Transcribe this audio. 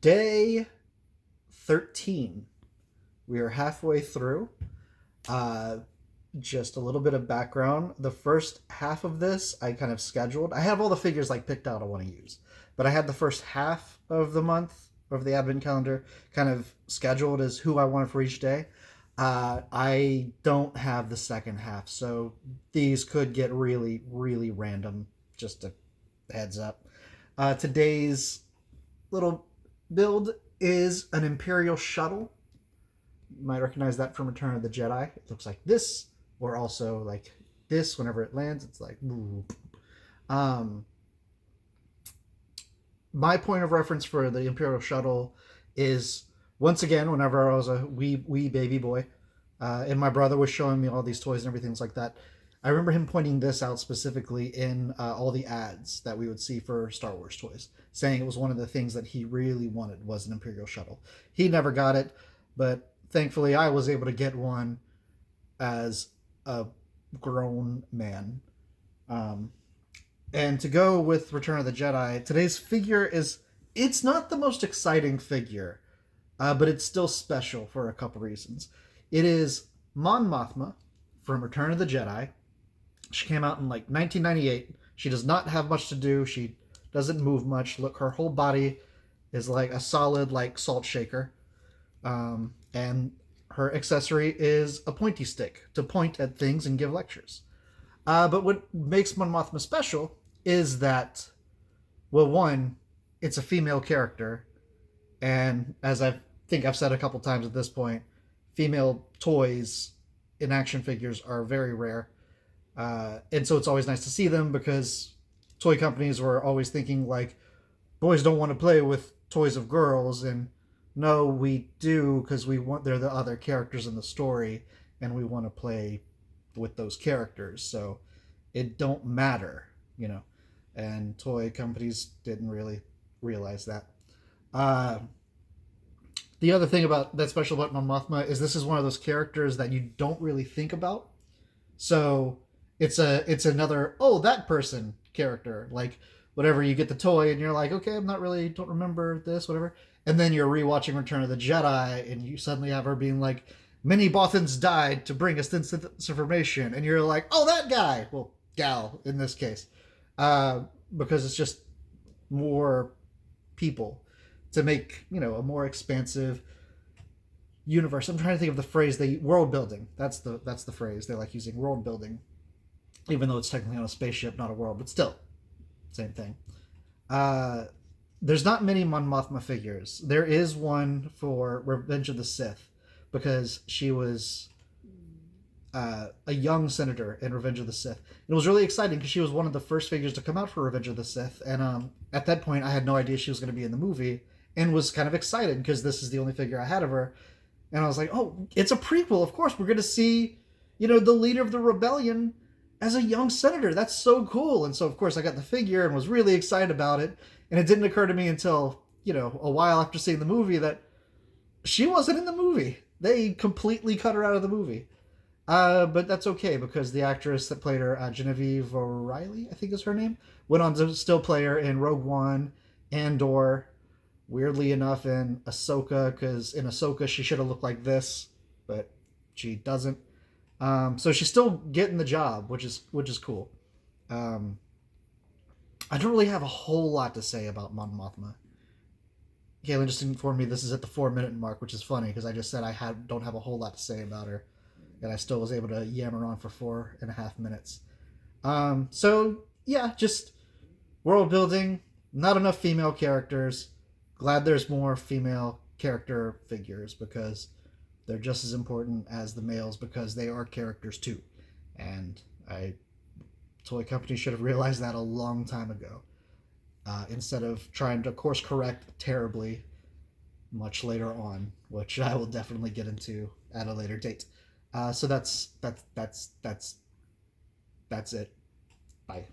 Day 13. We are halfway through. Uh, just a little bit of background. The first half of this, I kind of scheduled. I have all the figures like picked out I want to use, but I had the first half of the month of the advent calendar kind of scheduled as who I wanted for each day. I don't have the second half, so these could get really, really random. Just a heads up. Today's little build is an Imperial Shuttle. You might recognize that from Return of the Jedi. It looks like this, or also like this whenever it lands. It's like, um, my point of reference for the Imperial Shuttle is once again whenever I was a wee baby boy, and my brother was showing me all these toys and everything like that. I remember him pointing this out specifically in all the ads that we would see for Star Wars toys, saying it was one of the things that he really wanted was an Imperial Shuttle. He never got it, but thankfully I was able to get one as a grown man. Um, and to go with Return of the Jedi, today's figure it's not the most exciting figure, but it's still special for a couple reasons. It is Mon Mothma from Return of the Jedi. She came out in like 1998. She does not have much to do. She doesn't move much. Look, her whole body is like a solid like salt shaker. And her accessory is a pointy stick to point at things and give lectures. But what makes Mon Mothma special is that, well, one, it's a female character, and as I think I've said a couple times at this point, female toys in action figures are very rare, and so it's always nice to see them because toy companies were always thinking like, boys don't want to play with toys of girls, and no, we do because they're the other characters in the story, and we want to play with those characters. So it don't matter, you know. And toy companies didn't really realize that. Uh, the other thing about that's special about Mon Mothma is this is one of those characters that you don't really think about. So it's another that person character, like whatever. You get the toy and you're like, okay, I'm not really don't remember this, whatever. And then you're rewatching Return of the Jedi and you suddenly have her being like, many Bothans died to bring us this information, and you're like, oh, that guy, well, gal in this case, because it's just more people to make a more expansive universe. I'm trying to think of the phrase world building. That's the phrase they like using, world building, even though it's technically on a spaceship, not a world, but still, same thing. There's not many Mon Mothma figures. There is one for Revenge of the Sith, because she was a young senator in Revenge of the Sith. It was really exciting because she was one of the first figures to come out for Revenge of the Sith, and at that point I had no idea she was going to be in the movie, and was kind of excited because this is the only figure I had of her, and I was like, oh, it's a prequel. Of course, we're going to see, the leader of the rebellion as a young senator. That's so cool. And so, of course, I got the figure and was really excited about it, and it didn't occur to me until, a while after seeing the movie that she wasn't in the movie. They completely cut her out of the movie. But that's okay because the actress that played her, Genevieve O'Reilly, I think is her name, went on to still play her in Rogue One, Andor, weirdly enough in Ahsoka, because in Ahsoka she should have looked like this, but she doesn't. So she's still getting the job, which is cool. I don't really have a whole lot to say about Mon Mothma. Kaylin just informed me this is at the 4-minute mark, which is funny because I just said don't have a whole lot to say about her, and I still was able to yammer on for 4.5 minutes. So yeah, just world building. Not enough female characters. Glad there's more female character figures because they're just as important as the males because they are characters too, and toy companies should have realized that a long time ago. Instead of trying to course correct terribly much later on, which I will definitely get into at a later date. So that's it. Bye.